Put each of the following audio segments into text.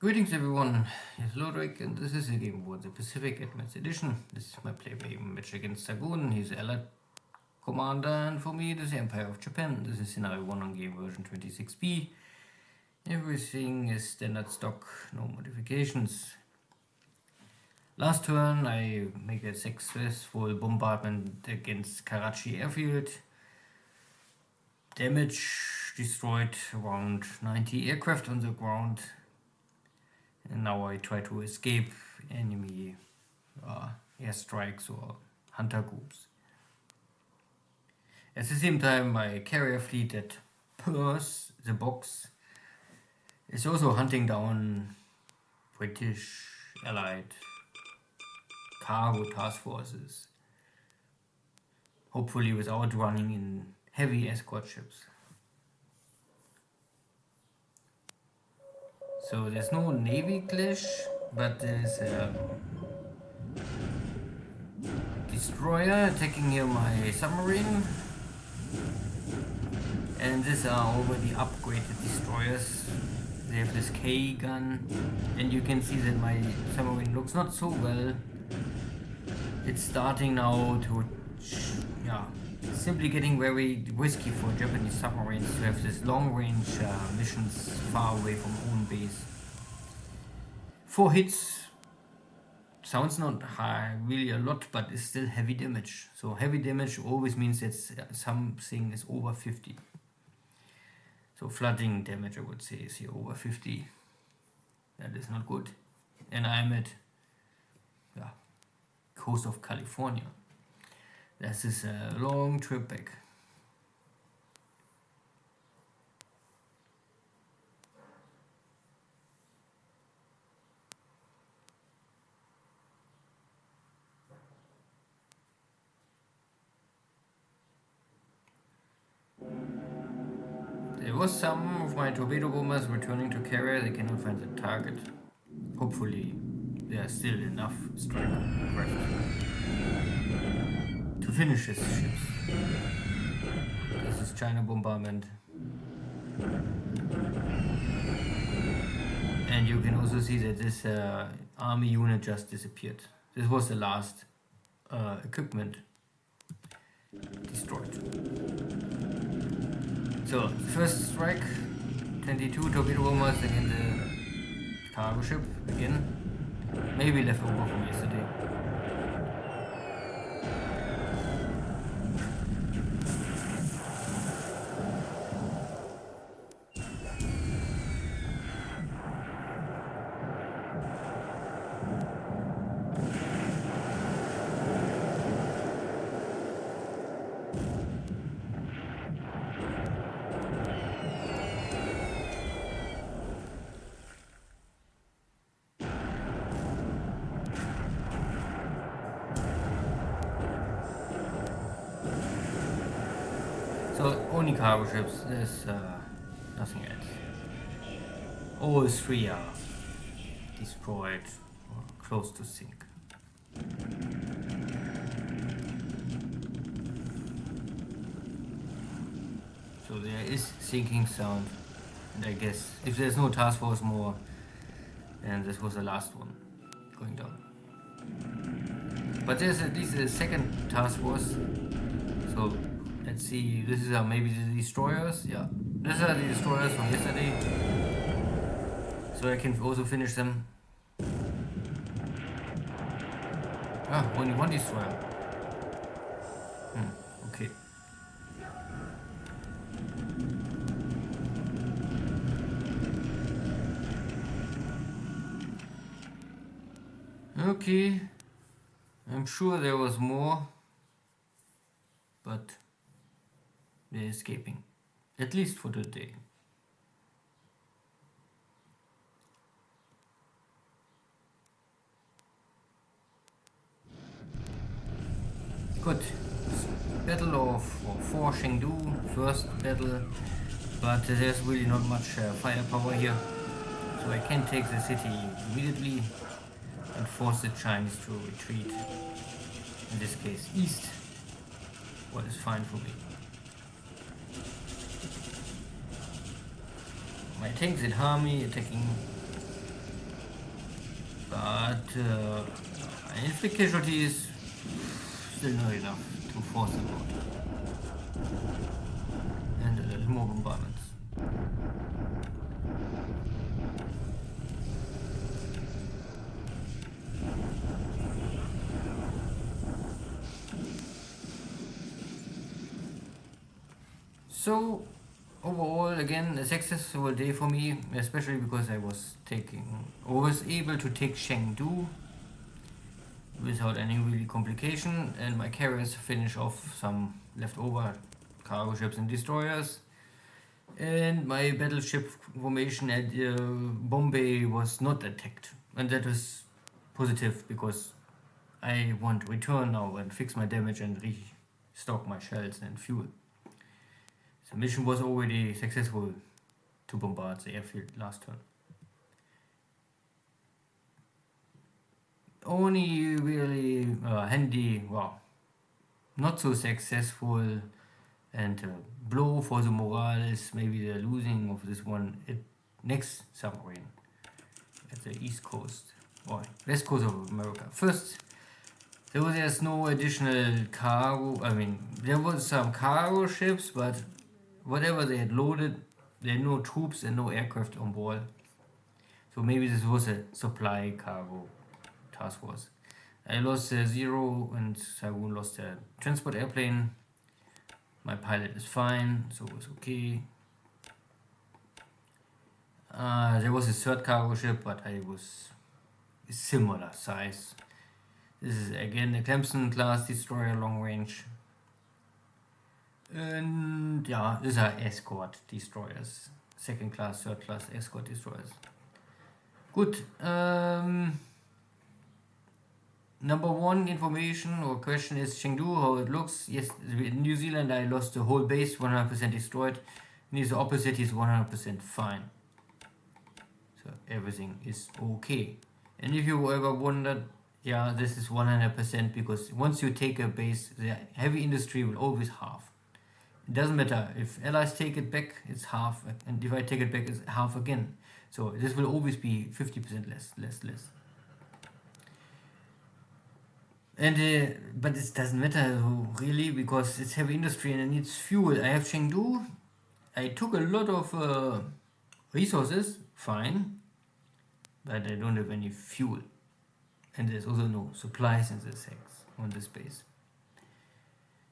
Greetings everyone, here's Lodrik and this is a Game War the Pacific Advanced Edition. This is my PBEM match against Xargun. He's Allied Commander, and for me this is Empire of Japan. This is Scenario 1 on game version 26B. Everything is standard stock, no modifications. Last turn I make a successful bombardment against Karachi airfield. Damage, destroyed around 90 aircraft on the ground. And now I try to escape enemy airstrikes or hunter groups. At the same time, my carrier fleet that purrs the box is also hunting down British Allied cargo task forces, hopefully without running in heavy escort ships. So there's no navy clash, but there's a destroyer attacking here my submarine, and these are already upgraded destroyers. They have this K gun, and you can see that my submarine looks not so well. It's starting now to, simply getting very risky for Japanese submarines to have this long-range missions far away from own base. 4 hits sounds not high, really a lot, but it's still heavy damage. So heavy damage always means that something is over 50. So flooding damage, I would say, is here over 50. That is not good. And I'm at coast of California. This is a long trip back. There was some of my torpedo bombers returning to carrier. They cannot find the target. Hopefully there are still enough strike craft to finish his ships. This is China bombardment. And you can also see that this army unit just disappeared. This was the last equipment destroyed. So, first strike, 22 torpedo bombers against the cargo ship again. Maybe left over from yesterday. So only cargo ships, there's nothing else. All 3 are destroyed or close to sink. So there is sinking sound, and I guess if there's no task force more, then this was the last one going down. But there's at least a second task force, so let's see, this is maybe the destroyers, these are the destroyers from yesterday, so I can also finish them. Only one destroyer. Okay. Okay, I'm sure there was more, but they're escaping, at least for today. Good. Battle of for Chengdu, first battle, but there's really not much firepower here, so I can take the city immediately and force the Chinese to retreat, in this case east, what is fine for me. My tanks at Army attacking but inflict casualties still not enough to force them out. And a little more bombardments. So overall, again, a successful day for me, especially because I was able to take Chengdu without any really complication, and my carriers finish off some leftover cargo ships and destroyers. And my battleship formation at Bombay was not attacked, and that was positive because I want to return now and fix my damage and restock my shells and fuel. The mission was already successful to bombard the airfield last turn. Only really handy, well, not so successful and blow for the morale is maybe the losing of this one next submarine at the east coast or west coast of America. First, there's no additional cargo. I mean, there was some cargo ships, but whatever they had loaded, there had no troops and no aircraft on board. So maybe this was a supply cargo task force. I lost Zero and Xargun lost a transport airplane. My pilot is fine, so it's okay. There was a third cargo ship, but I was similar size. This is again a Clemson class destroyer long range. And yeah, these are escort destroyers. Second class, third class escort destroyers. Good. Number one information or question is Chengdu, how it looks. Yes, in New Zealand I lost the whole base, 100% destroyed. And he's the opposite, he's 100% fine. So everything is okay. And if you ever wondered, yeah, this is 100% because once you take a base, the heavy industry will always halve. It doesn't matter, if allies take it back, it's half, and if I take it back, it's half again. So this will always be 50% less. And but it doesn't matter really because it's heavy industry and it needs fuel. I have Chengdu. I took a lot of resources, fine, but I don't have any fuel, and there's also no supplies in this on this base.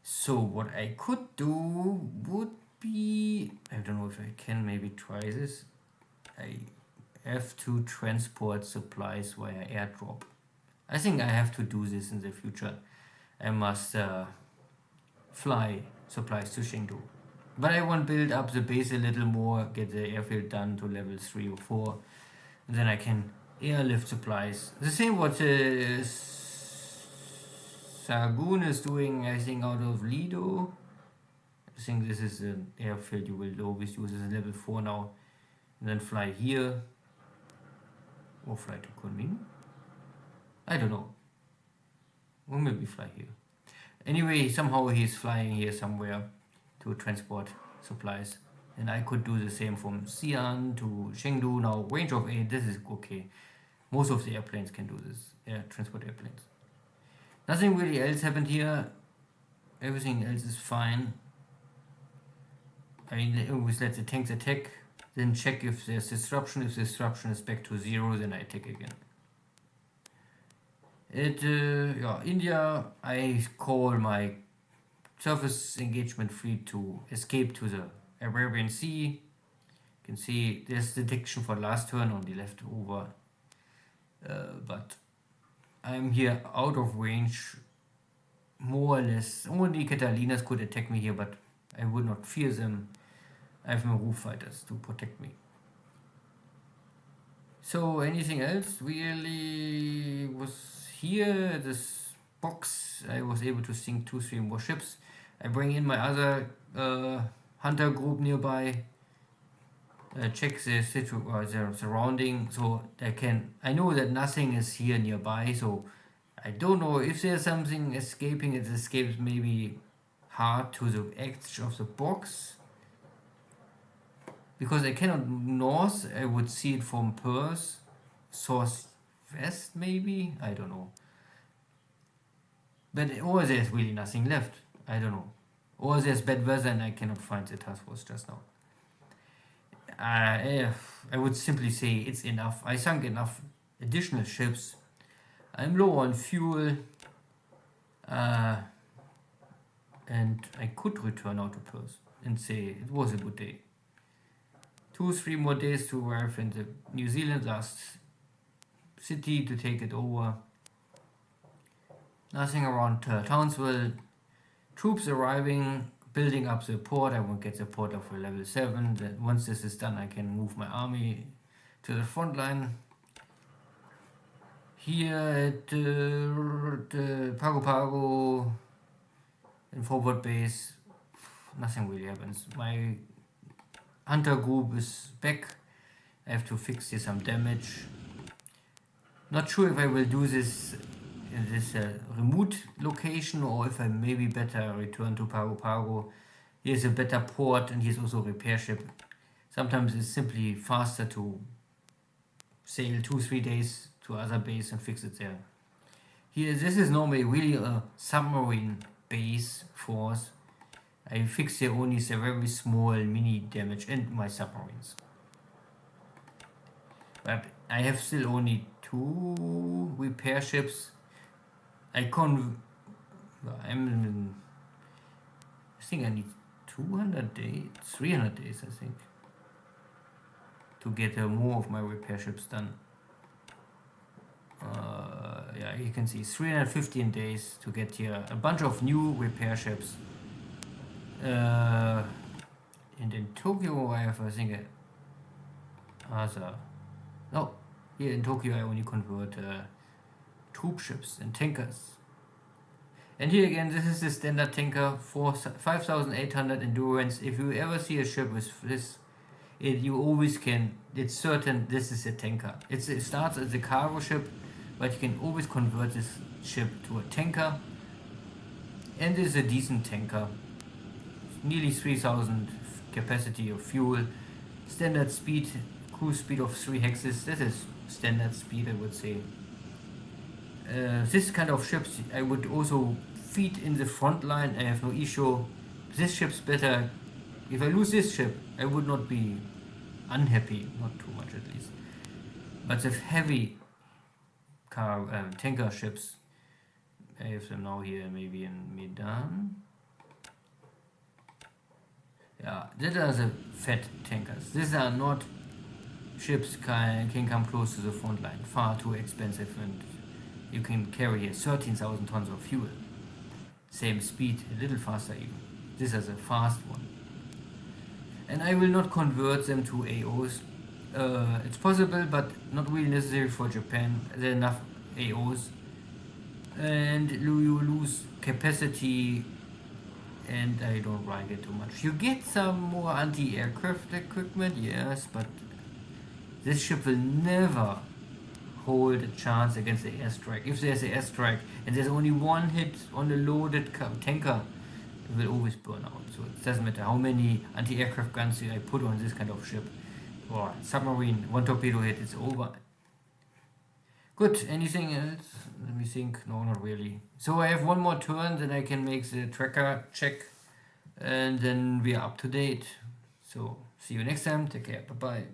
So what I could do would be, I don't know if I can maybe try this. I have to transport supplies via airdrop. I think I have to do this in the future. I must fly supplies to Chengdu. But I want to build up the base a little more, get the airfield done to level 3 or 4. And then I can airlift supplies. The same what Xargun is doing, I think, out of Lido. I think this is an airfield you will always use as a level 4 now. And then fly here. Or fly to Kunming. I don't know. Or maybe fly here. Anyway, somehow he's flying here somewhere to transport supplies. And I could do the same from Xi'an to Chengdu. Now, range of 8, this is okay. Most of the airplanes can do this. Transport airplanes. Nothing really else happened here. Everything else is fine. I always let the tanks attack. Then check if there's disruption. If the disruption is back to 0, then I attack again. India, I call my surface engagement fleet to escape to the Arabian Sea. You can see there's detection for last turn on the left over. But I'm here out of range, more or less. Only Catalinas could attack me here, but I would not fear them. I have Maru fighters to protect me. So anything else really was here? This box, I was able to sink 2-3 more ships. I bring in my other hunter group nearby. Check the surrounding, so I know that nothing is here nearby, so I don't know if there's something escaping. It escapes maybe hard to the edge of the box. Because I cannot north, I would see it from Perth, source west, maybe? I don't know. But or there's really nothing left. I don't know. Or there's bad weather and I cannot find the task force just now. I would simply say it's enough. I sunk enough additional ships. I'm low on fuel. And I could return out to Perth and say it was a good day. 2-3 more days to arrive in the New Zealand last city to take it over. Nothing around Townsville. Troops arriving, building up the port. I won't get the port up for level 7. Then once this is done, I can move my army to the front line. Here at Pago Pago in forward base, nothing really happens. My hunter group is back. I have to fix here some damage. Not sure if I will do this in this remote location or if I maybe better return to Pago Pago. Here's a better port and here's also a repair ship. Sometimes it's simply faster to sail 2-3 days to other base and fix it there. Here, this is normally really a submarine base force. I fix here only the very small mini damage and my submarines. But I have still only 2 repair ships. I think I need 200 days, 300 days I think, to get more of my repair ships done. Yeah, you can see 315 days to get here a bunch of new repair ships. And in Tokyo I have, I think, here in Tokyo I only convert troop ships and tankers. And here again, this is the standard tanker for 5,800 endurance. If you ever see a ship with this, you always can, it's certain this is a tanker. It starts as a cargo ship, but you can always convert this ship to a tanker. And it's a decent tanker. Nearly 3,000 capacity of fuel. Standard speed, cruise speed of 3 hexes. This is standard speed, I would say. This kind of ships I would also feed in the front line. I have no issue. This ship's better. If I lose this ship, I would not be unhappy, not too much at least. But the heavy tanker ships, I have them now here, maybe in Medan. Yeah, these are the fat tankers. These are not ships can come close to the front line. Far too expensive, and you can carry here 13,000 tons of fuel. Same speed, a little faster even. This is a fast one. And I will not convert them to AOs. It's possible, but not really necessary for Japan. There are enough AOs. And you lose capacity, and I don't like it too much. You get some more anti-aircraft equipment, yes, but this ship will never hold a chance against the airstrike. If there's an airstrike and there's only one hit on the loaded tanker, it will always burn out. So it doesn't matter how many anti-aircraft guns I put on this kind of ship or submarine. One torpedo hit, it's over. Good. Anything else? Let me think. No, not really. So I have one more turn, then I can make the tracker check, and then we are up to date. So see you next time. Take care. Bye bye.